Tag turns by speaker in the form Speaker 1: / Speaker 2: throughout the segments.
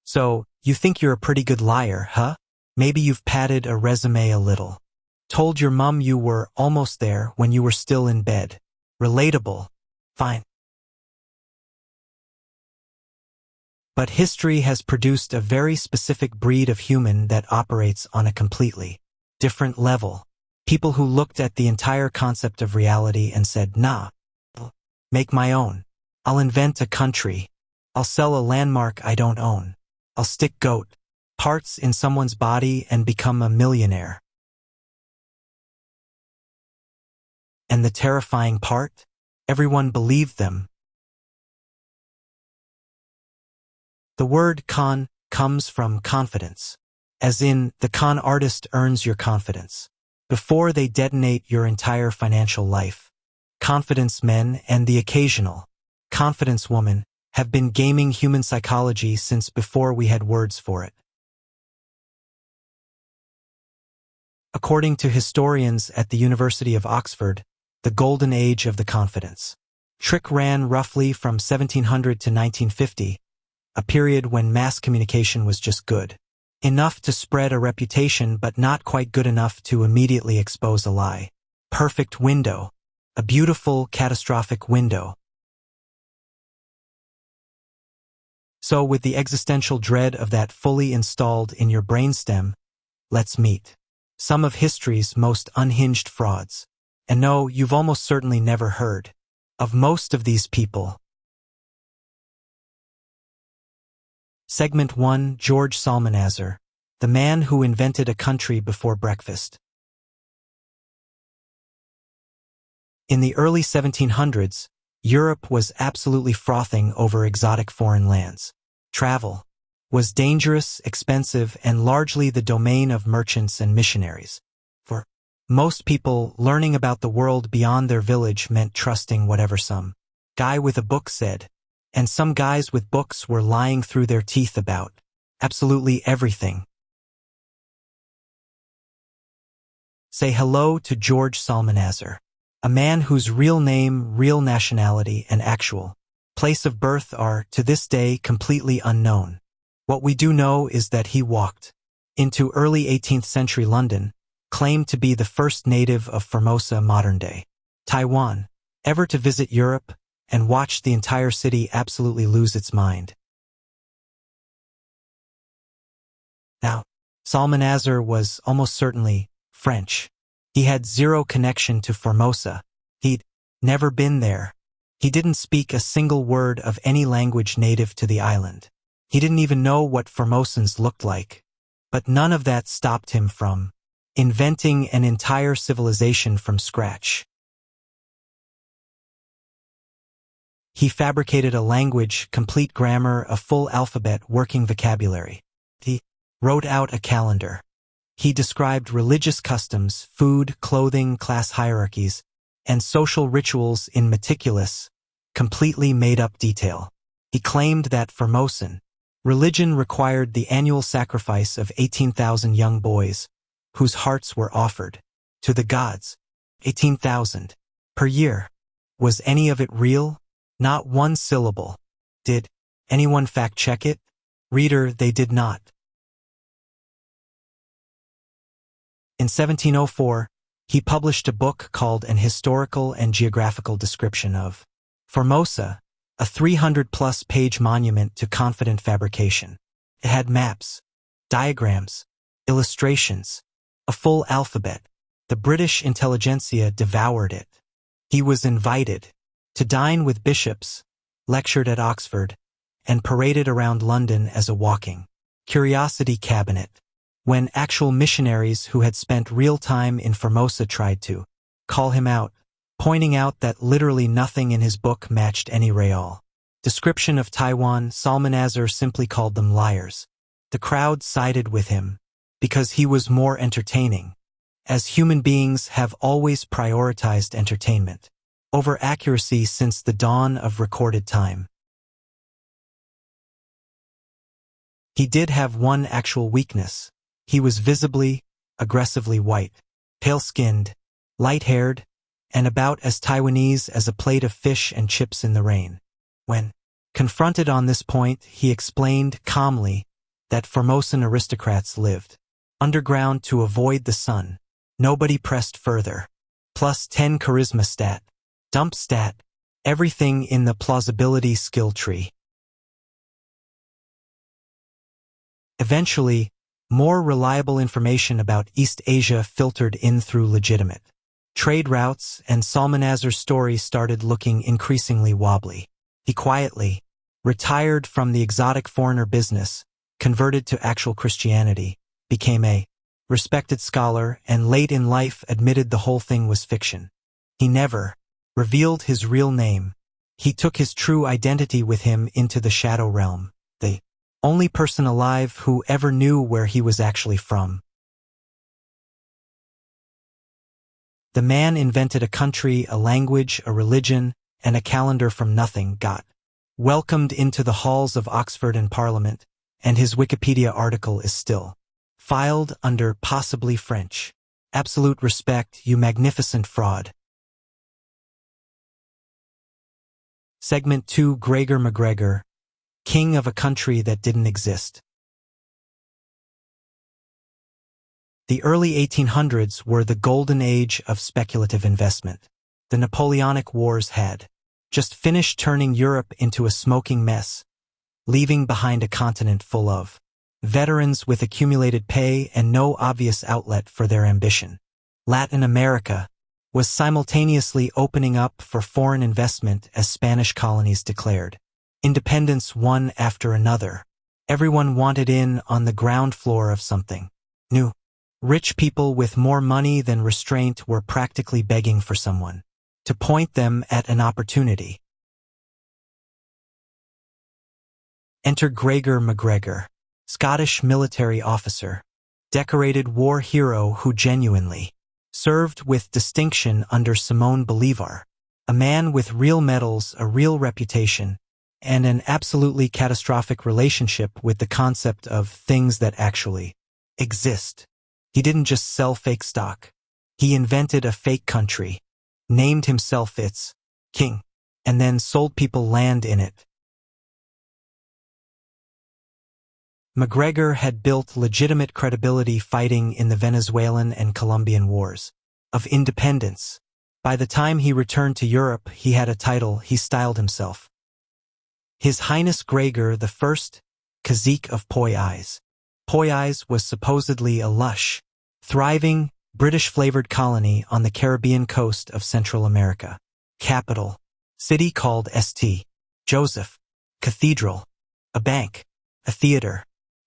Speaker 1: So, you think you're a pretty good liar, huh? Maybe you've padded a resume a little. Told your mom you were almost there when you were still in bed. Relatable. Fine. But history has produced a very specific breed of human that operates on a completely different level. People who looked at the entire concept of reality and said, nah, I'll make my own. I'll invent a country. I'll sell a landmark I don't own. I'll stick goat parts in someone's body and become a millionaire. And the terrifying part? Everyone believed them. The word con comes from confidence, as in the con artist earns your confidence before they detonate your entire financial life. Confidence men and the occasional confidence woman have been gaming human psychology since before we had words for it. According to historians at the University of Oxford, the golden age of the confidence trick ran roughly from 1700 to 1950, a period when mass communication was just good enough to spread a reputation but not quite good enough to immediately expose a lie. Perfect window. A beautiful, catastrophic window. So with the existential dread of that fully installed in your brainstem, let's meet some of history's most unhinged frauds. And no, you've almost certainly never heard of most of these people. Segment 1. George Psalmanazar, the man who invented a country before breakfast. In the early 1700s, Europe was absolutely frothing over exotic foreign lands. Travel was dangerous, expensive, and largely the domain of merchants and missionaries. For most people, learning about the world beyond their village meant trusting whatever some guy with a book said. And some guys with books were lying through their teeth about absolutely everything. Say hello to George Psalmanazar, a man whose real name, real nationality, and actual place of birth are, to this day, completely unknown. What we do know is that he walked into early 18th century London, claimed to be the first native of Formosa, modern-day Taiwan, ever to visit Europe, and watched the entire city absolutely lose its mind. Now, Psalmanazar was almost certainly French. He had zero connection to Formosa. He'd never been there. He didn't speak a single word of any language native to the island. He didn't even know what Formosans looked like. But none of that stopped him from inventing an entire civilization from scratch. He fabricated a language, complete grammar, a full alphabet, working vocabulary. He wrote out a calendar. He described religious customs, food, clothing, class hierarchies, and social rituals in meticulous, completely made-up detail. He claimed that Formosan religion required the annual sacrifice of 18,000 young boys, whose hearts were offered to the gods. 18,000 per year. Was any of it real? Not one syllable. Did anyone fact-check it? Reader, they did not. In 1704, he published a book called An Historical and Geographical Description of Formosa, a 300-plus page monument to confident fabrication. It had maps, diagrams, illustrations, a full alphabet. The British intelligentsia devoured it. He was invited to dine with bishops, lectured at Oxford, and paraded around London as a walking curiosity cabinet, when actual missionaries who had spent real time in Formosa tried to call him out, pointing out that literally nothing in his book matched any real description of Taiwan. Psalmanazar simply called them liars. The crowd sided with him because he was more entertaining, as human beings have always prioritized entertainment over accuracy since the dawn of recorded time. He did have one actual weakness. He was visibly, aggressively white, pale-skinned, light-haired, and about as Taiwanese as a plate of fish and chips in the rain. When confronted on this point, he explained calmly that Formosan aristocrats lived underground to avoid the sun. Nobody pressed further. Plus 10 charisma stat. Dump stat. Everything in the plausibility skill tree. Eventually, more reliable information about East Asia filtered in through legitimate trade routes, and Salmanazar's story started looking increasingly wobbly. He quietly retired from the exotic foreigner business, converted to actual Christianity, became a respected scholar, and late in life admitted the whole thing was fiction. He never revealed his real name. He took his true identity with him into the shadow realm, the only person alive who ever knew where he was actually from. The man invented a country, a language, a religion, and a calendar from nothing, got welcomed into the halls of Oxford and Parliament, and his Wikipedia article is still filed under possibly French. Absolute respect, you magnificent fraud. Segment 2. Gregor MacGregor, king of a country that didn't exist. The early 1800s were the golden age of speculative investment. The Napoleonic Wars had just finished turning Europe into a smoking mess, leaving behind a continent full of veterans with accumulated pay and no obvious outlet for their ambition. Latin America was simultaneously opening up for foreign investment as Spanish colonies declared independence one after another. Everyone wanted in on the ground floor of something new. Rich people with more money than restraint were practically begging for someone to point them at an opportunity. Enter Gregor MacGregor, Scottish military officer, decorated war hero who genuinely served with distinction under Simone Bolivar, a man with real medals, a real reputation, and an absolutely catastrophic relationship with the concept of things that actually exist. He didn't just sell fake stock. He invented a fake country, named himself its king, and then sold people land in it. MacGregor had built legitimate credibility fighting in the Venezuelan and Colombian wars of independence. By the time he returned to Europe, he had a title. He styled himself His Highness Gregor the First, Cazique of Poyais. Poyais was supposedly a lush, thriving, British-flavored colony on the Caribbean coast of Central America. Capital, city called St. Joseph, cathedral, a bank, a theater,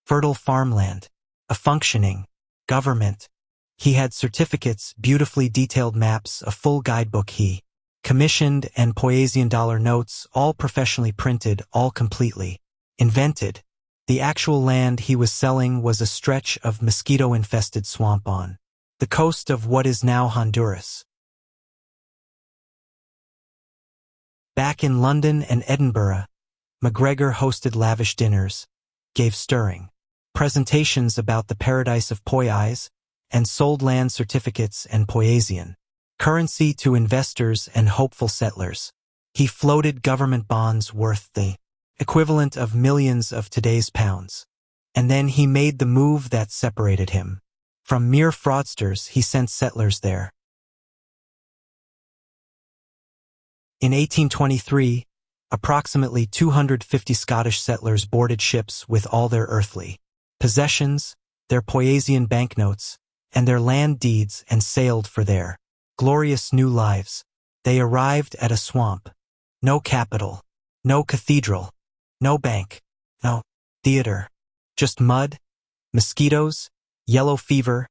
Speaker 1: fertile farmland, a functioning government. He had certificates, beautifully detailed maps, a full guidebook he commissioned, and Poyasian dollar notes, all professionally printed, all completely invented. The actual land he was selling was a stretch of mosquito-infested swamp on the coast of what is now Honduras. Back in London and Edinburgh, MacGregor hosted lavish dinners, gave stirring presentations about the paradise of Poyais, and sold land certificates and Poyasian currency to investors and hopeful settlers. He floated government bonds worth the equivalent of millions of today's pounds. And then he made the move that separated him from mere fraudsters. He sent settlers there. In 1823, approximately 250 Scottish settlers boarded ships with all their earthly possessions, their Poyasian banknotes, and their land deeds, and sailed for their glorious new lives. They arrived at a swamp. No capital, no cathedral, no bank, no theater, just mud, mosquitoes, yellow fever,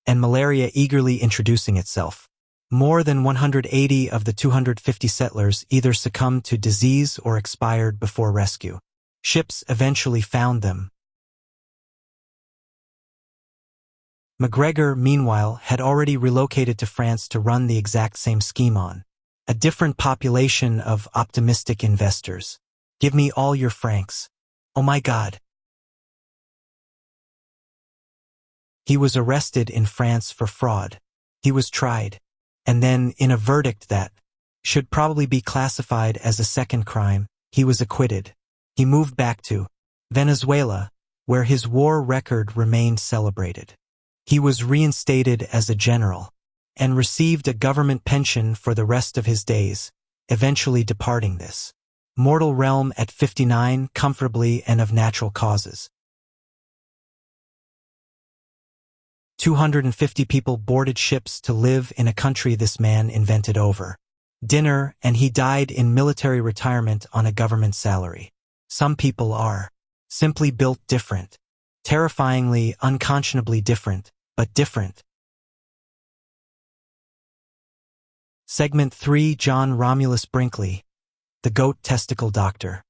Speaker 1: and malaria eagerly introducing itself. More than 180 of the 250 settlers either succumbed to disease or expired before rescue. Ships eventually found them. MacGregor, meanwhile, had already relocated to France to run the exact same scheme on a different population of optimistic investors. Give me all your francs. Oh my God. He was arrested in France for fraud. He was tried. And then, in a verdict that should probably be classified as a second crime, he was acquitted. He moved back to Venezuela, where his war record remained celebrated. He was reinstated as a general and received a government pension for the rest of his days, eventually departing this mortal realm at 59 comfortably and of natural causes. 250 people boarded ships to live in a country this man invented over dinner, and he died in military retirement on a government salary. Some people are simply built different, terrifyingly, unconscionably different, but different. Segment 3: John Romulus Brinkley, the goat testicle doctor.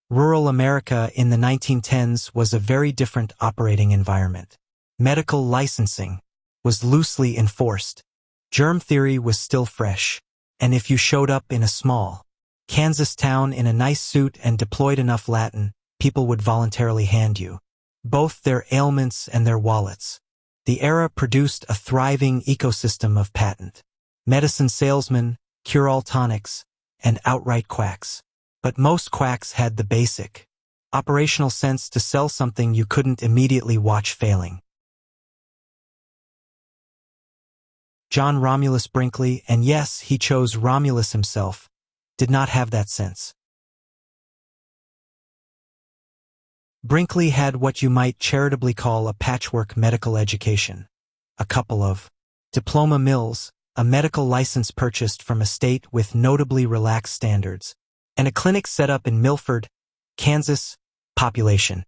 Speaker 1: Rural America in the 1910s was a very different operating environment. Medical licensing was loosely enforced. Germ theory was still fresh, and if you showed up in a small Kansas town in a nice suit and deployed enough Latin, people would voluntarily hand you both their ailments and their wallets. The era produced a thriving ecosystem of patent medicine salesmen, cure-all tonics, and outright quacks. But most quacks had the basic operational sense to sell something you couldn't immediately watch failing. John Romulus Brinkley, and yes, he chose Romulus himself, did not have that sense. Brinkley had what you might charitably call a patchwork medical education. A couple of diploma mills, a medical license purchased from a state with notably relaxed standards, and a clinic set up in Milford, Kansas. Population: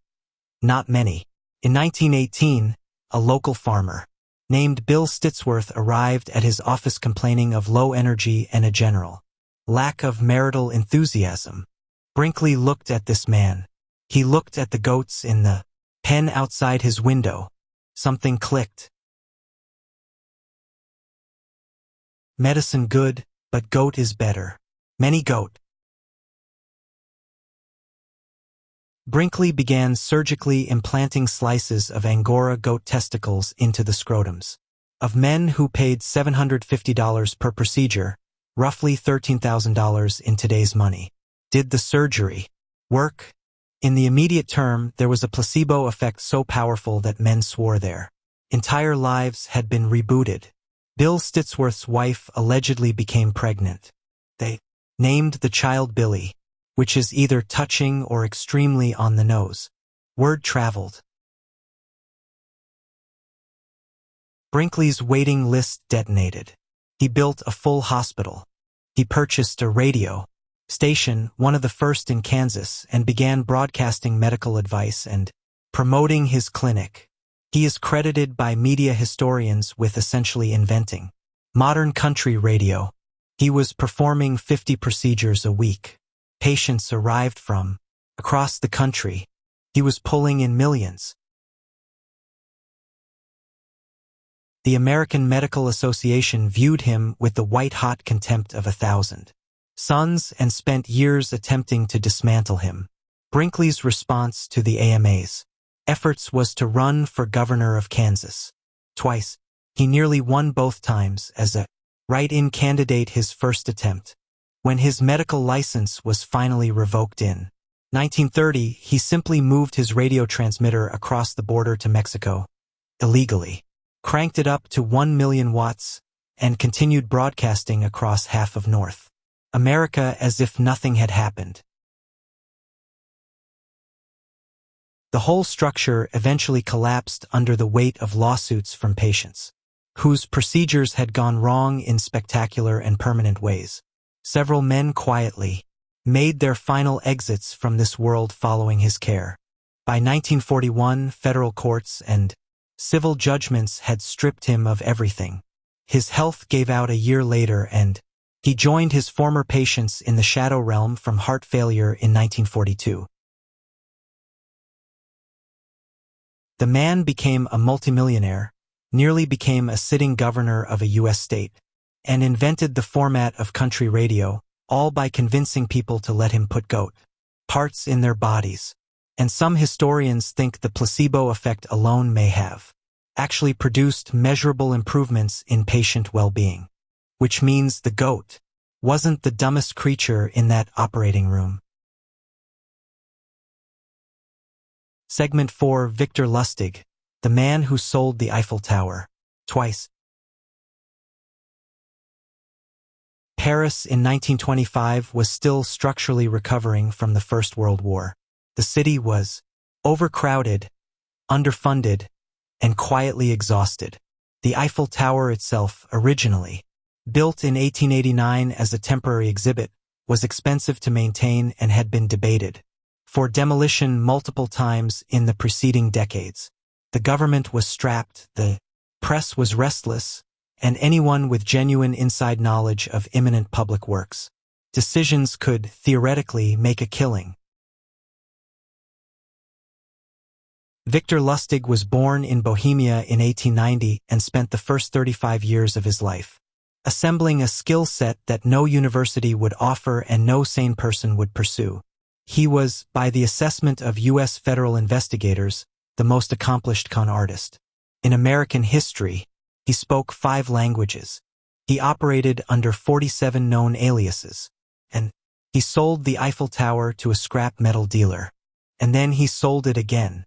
Speaker 1: not many. In 1918, a local farmer named Bill Stitsworth arrived at his office complaining of low energy and a general lack of marital enthusiasm. Brinkley looked at this man. He looked at the goats in the pen outside his window. Something clicked. Medicine good, but goat is better. Many goat. Brinkley began surgically implanting slices of Angora goat testicles into the scrotums of men who paid $750 per procedure, roughly $13,000 in today's money. Did the surgery work? In the immediate term, there was a placebo effect so powerful that men swore their entire lives had been rebooted. Bill Stitsworth's wife allegedly became pregnant. They named the child Billy, which is either touching or extremely on the nose. Word traveled. Brinkley's waiting list detonated. He built a full hospital. He purchased a radio station, one of the first in Kansas, and began broadcasting medical advice and promoting his clinic. He is credited by media historians with essentially inventing modern country radio. He was performing 50 procedures a week. Patients arrived from across the country. He was pulling in millions. The American Medical Association viewed him with the white-hot contempt of 1,000 sons and spent years attempting to dismantle him. Brinkley's response to the AMA's efforts was to run for governor of Kansas. Twice, he nearly won both times as a write-in candidate his first attempt. When his medical license was finally revoked in 1930, he simply moved his radio transmitter across the border to Mexico, illegally, cranked it up to 1 million watts, and continued broadcasting across half of North America as if nothing had happened. The whole structure eventually collapsed under the weight of lawsuits from patients whose procedures had gone wrong in spectacular and permanent ways. Several men quietly made their final exits from this world following his care. By 1941, federal courts and civil judgments had stripped him of everything. His health gave out a year later, and he joined his former patients in the shadow realm from heart failure in 1942. The man became a multimillionaire, nearly became a sitting governor of a U.S. state, and invented the format of country radio, all by convincing people to let him put goat parts in their bodies. And some historians think the placebo effect alone may have actually produced measurable improvements in patient well-being, which means the goat wasn't the dumbest creature in that operating room. Segment 4. Victor Lustig, the man who sold the Eiffel Tower. Twice. Paris in 1925 was still structurally recovering from the First World War. The city was overcrowded, underfunded, and quietly exhausted. The Eiffel Tower itself, originally built in 1889 as a temporary exhibit, was expensive to maintain and had been debated for demolition multiple times in the preceding decades. The government was strapped, the press was restless, and anyone with genuine inside knowledge of imminent public works decisions could, theoretically, make a killing. Victor Lustig was born in Bohemia in 1890 and spent the first 35 years of his life assembling a skill set that no university would offer and no sane person would pursue. He was, by the assessment of U.S. federal investigators, the most accomplished con artist in American history. He spoke 5 languages. He operated under 47 known aliases. And he sold the Eiffel Tower to a scrap metal dealer. And then he sold it again.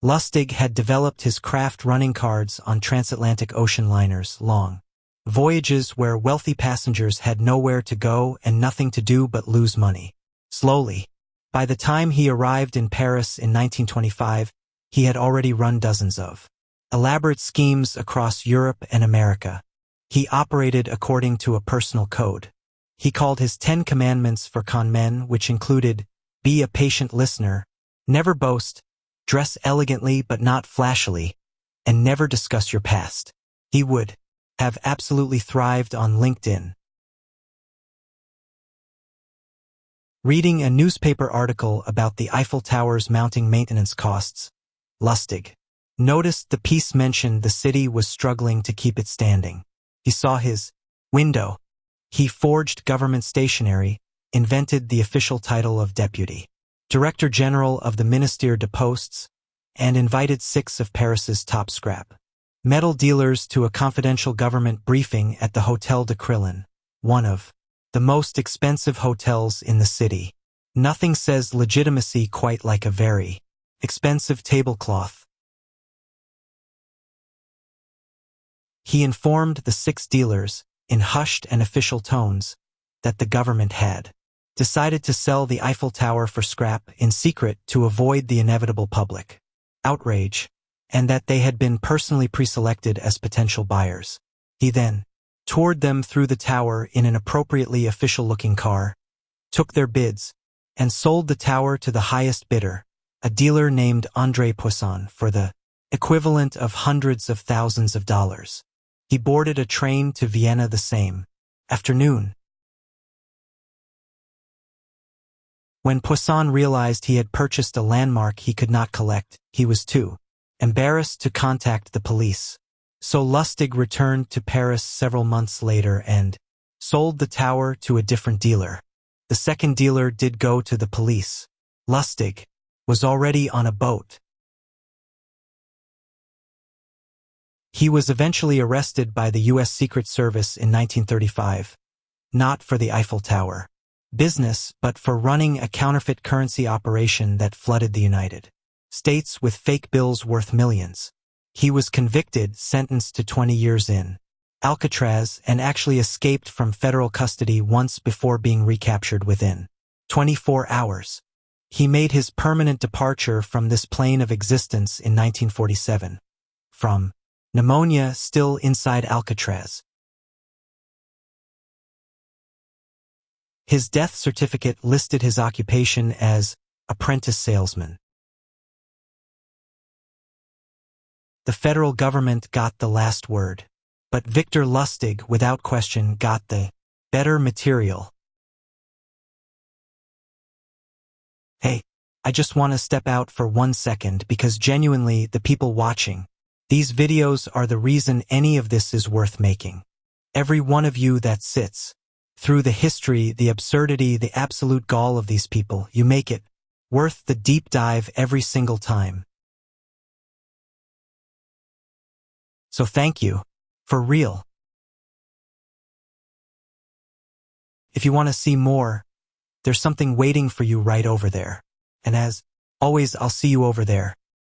Speaker 1: Lustig had developed his craft running cards on transatlantic ocean liners, long voyages where wealthy passengers had nowhere to go and nothing to do but lose money. Slowly, by the time he arrived in Paris in 1925, he had already run dozens of elaborate schemes across Europe and America. He operated according to a personal code. He called his 10 commandments for con men, which included, be a patient listener, never boast, dress elegantly but not flashily, and never discuss your past. He would have absolutely thrived on LinkedIn. Reading a newspaper article about the Eiffel Tower's mounting maintenance costs, Lustig noticed the piece mentioned the city was struggling to keep it standing. He saw his window. He forged government stationery, invented the official title of Deputy Director General of the Ministère des Postes, and invited 6 of Paris's top scrap metal dealers to a confidential government briefing at the Hôtel de Crillon, one of the most expensive hotels in the city. Nothing says legitimacy quite like a very expensive tablecloth. He informed the 6 dealers, in hushed and official tones, that the government had decided to sell the Eiffel Tower for scrap in secret to avoid the inevitable public outrage, and that they had been personally preselected as potential buyers. He then toured them through the tower in an appropriately official-looking car, took their bids, and sold the tower to the highest bidder, a dealer named André Poisson, for the equivalent of hundreds of thousands of dollars. He boarded a train to Vienna the same afternoon. When Poisson realized he had purchased a landmark he could not collect, he was too embarrassed to contact the police. So Lustig returned to Paris several months later and sold the tower to a different dealer. The second dealer did go to the police. Lustig was already on a boat. He was eventually arrested by the U.S. Secret Service in 1935, not for the Eiffel Tower business, but for running a counterfeit currency operation that flooded the United States with fake bills worth millions. He was convicted, sentenced to 20 years in Alcatraz, and actually escaped from federal custody once before being recaptured within 24 hours. He made his permanent departure from this plane of existence in 1947. From pneumonia still inside Alcatraz. His death certificate listed his occupation as apprentice salesman. The federal government got the last word, but Victor Lustig, without question, got the better material. Hey, I just want to step out for 1 second because genuinely the people watching these videos are the reason any of this is worth making. Every one of you that sits through the history, the absurdity, the absolute gall of these people, you make it worth the deep dive every single time. So thank you, for real. If you want to see more, There's something waiting for you right over there. And as always, I'll see you over there.